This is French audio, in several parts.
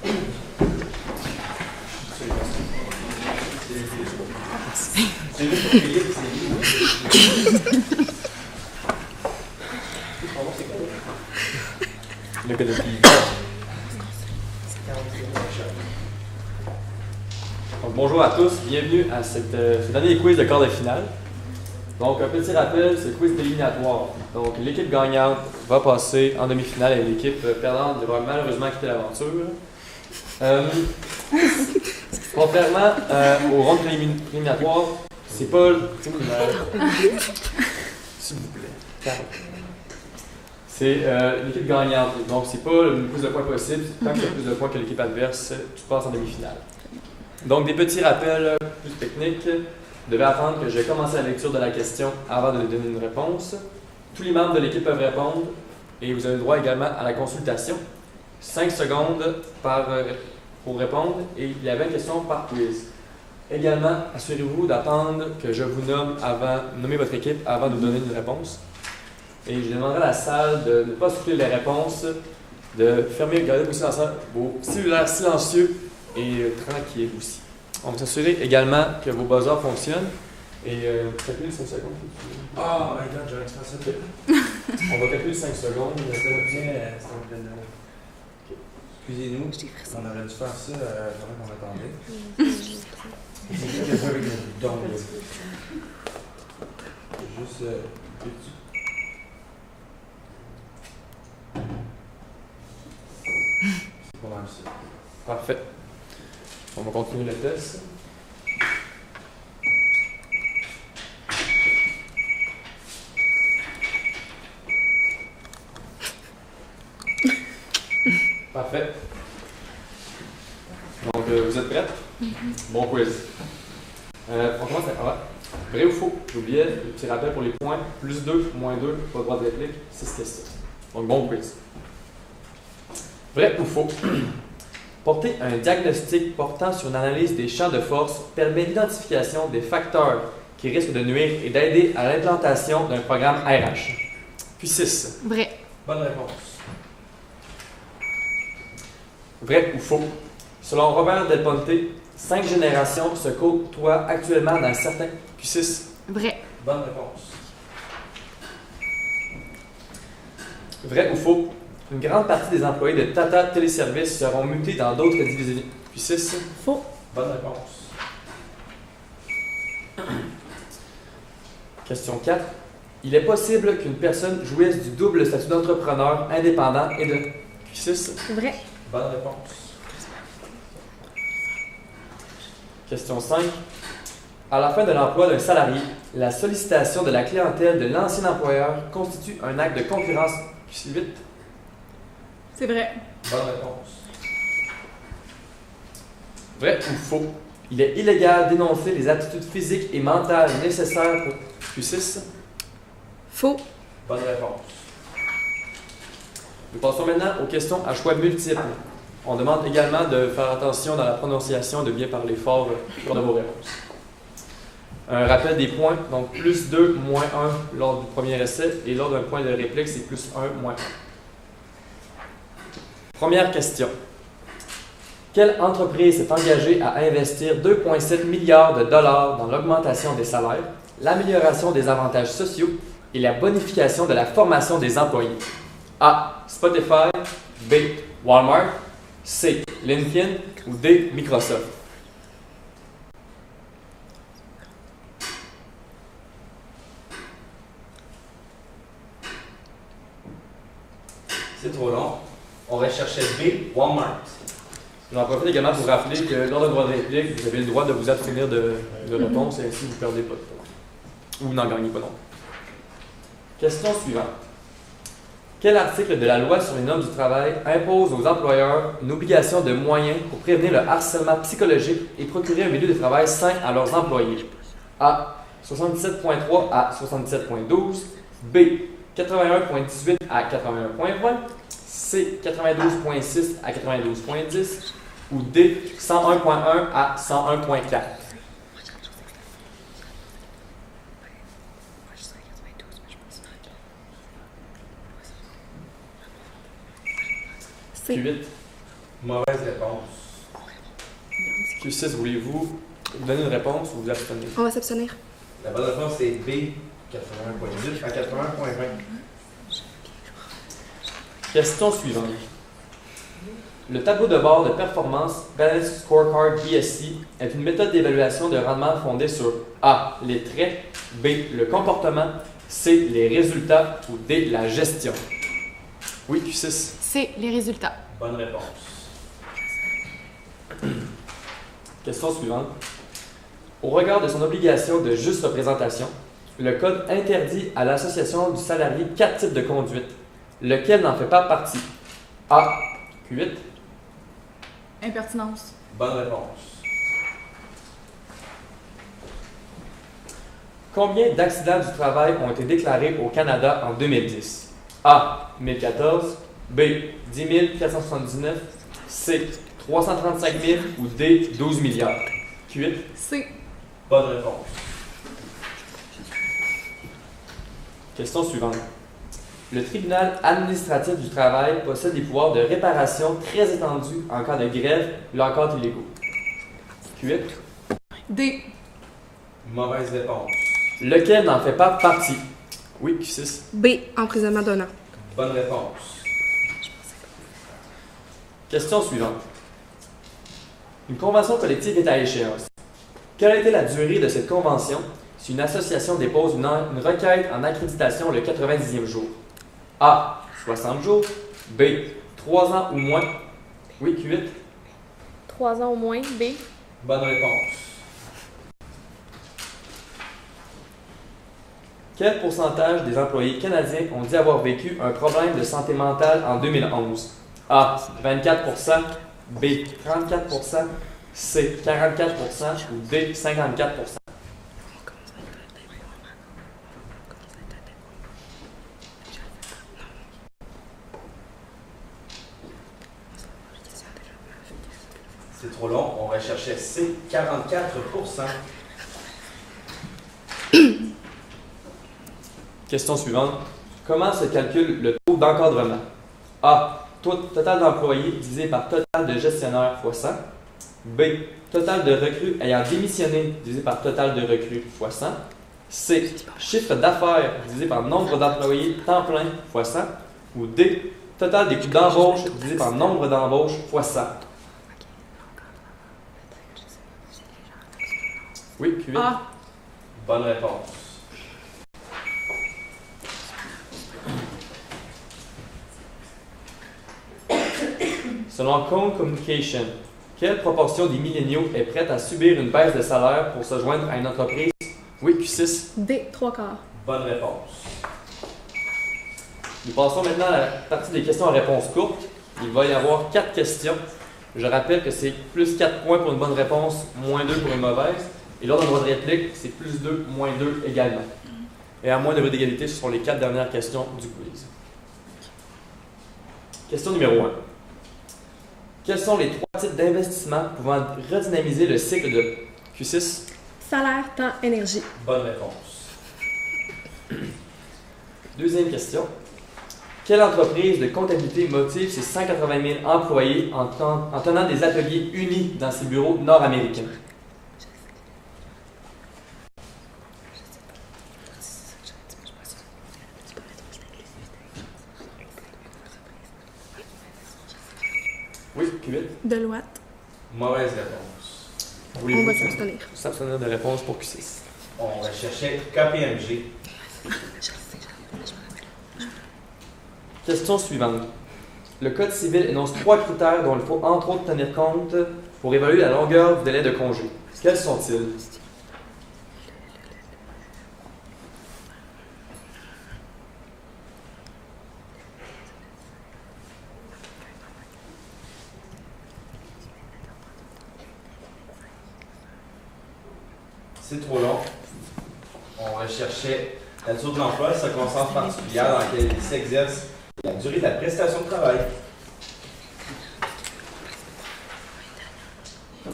Donc, bonjour à tous, bienvenue à ce dernier quiz de quart de finale. Donc, un petit rappel, ce quiz est éliminatoire. Donc, l'équipe gagnante va passer en demi-finale et l'équipe perdante devra malheureusement quitter l'aventure. Contrairement aux rondes éliminatoires, c'est pas s'il vous plaît. C'est l'équipe gagnante. Donc, c'est pas le plus de points possible. Tant qu'il y a plus de points que l'équipe adverse, tu passes en demi-finale. Donc, des petits rappels plus techniques. Vous devez attendre que j'ai commencé la lecture de la question avant de donner une réponse. Tous les membres de l'équipe peuvent répondre et vous avez le droit également à la consultation. 5 secondes pour répondre et il y a 20 questions par quiz. Également, assurez-vous d'attendre que je vous nommer votre équipe avant de vous donner une réponse. Et je demanderai à la salle de ne pas souffler les réponses, de fermer, garder aussi vos cellulaires silencieux et tranquilles aussi. On va s'assurer également que vos buzzers fonctionnent. Et calculer 5 secondes. Ah, regarde, j'aurais fait ça. On va calculer 5 secondes. Excusez-nous, on aurait dû faire ça pendant qu'on attendait. C'est quelque chose avec le don. Juste petit. C'est pas mal ça. Parfait. On va continuer le test. Parfait. Donc, vous êtes prêts? Bon quiz. On commence à... Vrai ou faux? J'oubliais le petit rappel pour les points. Plus 2, moins 2, pas de droit de réplique, 6 questions. Donc, bon quiz. Vrai ou faux? Porter un diagnostic portant sur une analyse des champs de force permet l'identification des facteurs qui risquent de nuire et d'aider à l'implantation d'un programme RH. Puis 6. Vrai. Bonne réponse. Vrai ou faux? Selon Robert Del Ponte, 5 générations se côtoient actuellement dans certains... Puis 6. Vrai. Bonne réponse. Vrai ou faux? Une grande partie des employés de Tata Téléservices seront mutés dans d'autres divisions. Puis 6. Faux. Bonne réponse. Question 4. Il est possible qu'une personne jouisse du double statut d'entrepreneur indépendant et de... Puis 6. Vrai. Bonne réponse. Question 5. À la fin de l'emploi d'un salarié, la sollicitation de la clientèle de l'ancien employeur constitue un acte de concurrence. Puis 8. C'est vrai. Bonne réponse. Vrai ou faux? Il est illégal d'énoncer les aptitudes physiques et mentales nécessaires pour... Puis 6. Faux. Bonne réponse. Nous passons maintenant aux questions à choix multiples. On demande également de faire attention dans la prononciation, de bien parler fort lors de vos réponses. Un rappel des points, donc plus 2, moins 1 lors du premier essai, et lors d'un point de réplique, c'est plus 1, moins 1. Première question. Quelle entreprise s'est engagée à investir 2,7 milliards de dollars dans l'augmentation des salaires, l'amélioration des avantages sociaux et la bonification de la formation des employés? A. Spotify. B. Walmart. C. LinkedIn. Ou D. Microsoft. C'est trop long. On va chercher B, Walmart. J'en profite également pour rappeler que lors d'un droit de réplique, vous avez le droit de vous abstenir de réponse et ainsi vous ne perdez pas de temps. Ou vous n'en gagnez pas non plus. Question suivante. Quel article de la loi sur les normes du travail impose aux employeurs une obligation de moyens pour prévenir le harcèlement psychologique et procurer un milieu de travail sain à leurs employés? A. 77.3 à 77.12. B. 81.18 à 81.20. C. 92.6 à 92.10. Ou D. 101.1 à 101.4. C. Puis 8. Mauvaise réponse. Q6, voulez-vous donner une réponse ou vous abstenir? On va s'abstenir. La bonne réponse c'est B, 81.10 à 81.20. Question suivante. Le tableau de bord de performance Balanced Scorecard BSC est une méthode d'évaluation de rendement fondée sur A. Les traits, B. Le comportement, C. Les résultats ou D. La gestion. Oui, Q6. C'est les résultats. Bonne réponse. Question suivante. Au regard de son obligation de juste représentation, le Code interdit à l'association du salarié 4 types de conduite, lequel n'en fait pas partie. A. Q8. Impertinence. Bonne réponse. Combien d'accidents du travail ont été déclarés au Canada en 2010? A. 1014. B. 10 479. C. 335 000 ou D. 12 milliards. Q8. C. Bonne réponse. Question suivante. Le tribunal administratif du travail possède des pouvoirs de réparation très étendus en cas de grève ou lockout illégaux. Q8. D. Mauvaise réponse. Lequel n'en fait pas partie? Oui, Q6. B. Emprisonnement d'un an. Bonne réponse. Question suivante. Une convention collective est à échéance. Quelle a été la durée de cette convention si une association dépose une requête en accréditation le 90e jour? A. 60 jours. B. 3 ans ou moins. Oui, Q8. 3 ans au moins. B. Bonne réponse. Quel pourcentage des employés canadiens ont dit avoir vécu un problème de santé mentale en 2011? A. 24 B. 34 C. 44 ou D. 54 C'est trop long, on va chercher C, 44 Question suivante. Comment se calcule le taux d'encadrement? A. Taux total d'employés divisé par total de gestionnaires fois 100. B. Total de recrues ayant démissionné divisé par total de recrues fois 100. C. Chiffre d'affaires divisé par nombre d'employés temps plein fois 100. Ou D. Total des coûts d'embauche divisé par nombre d'embauches fois 100. Oui, Q8. A. Bonne réponse. Selon Cone Communication, quelle proportion des milléniaux est prête à subir une baisse de salaire pour se joindre à une entreprise? Oui, Q6. D. 3/4. Bonne réponse. Nous passons maintenant à la partie des questions à réponse courte. Il va y avoir 4 questions. Je rappelle que c'est plus 4 points pour une bonne réponse, moins 2 pour une mauvaise. Et l'ordre de droit de réplique, c'est plus 2, moins 2 également. Et à moins de d'égalité, ce sont les 4 dernières questions du quiz. Question numéro 1. Quels sont les 3 types d'investissements pouvant redynamiser le cycle de Q6? Salaire, temps, énergie. Bonne réponse. Deuxième question. Quelle entreprise de comptabilité motive ses 180 000 employés en tenant des ateliers unis dans ses bureaux nord-américains? Oui, Q8. Deloitte. Mauvaise réponse. On va s'abstenir. S'abstenir de réponse pour Q6. On va chercher KPMG. Question suivante. Le Code civil énonce 3 critères dont il faut entre autres tenir compte pour évaluer la longueur du délai de congé. Quels sont-ils? C'est trop long. On va chercher la nature de l'emploi, circonstance particulière dans laquelle il s'exerce, la durée de la prestation de travail.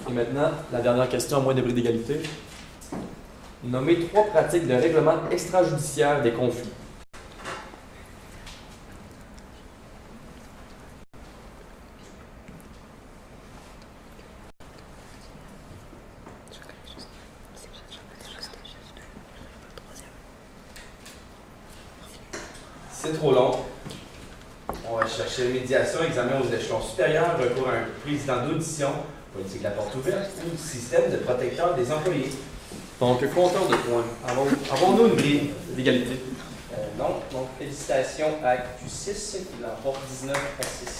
Et maintenant, la dernière question à moins de bris d'égalité. Nommez 3 pratiques de règlement extrajudiciaire des conflits. C'est trop long. On va chercher médiation, examen aux échelons supérieurs, recours à un président d'audition, politique de la porte ouverte ou système de protecteur des employés. Donc, compteur de points. Avons-nous une grille d'égalité? Non, donc félicitations à Q6 qui l'emporte 19 à 6.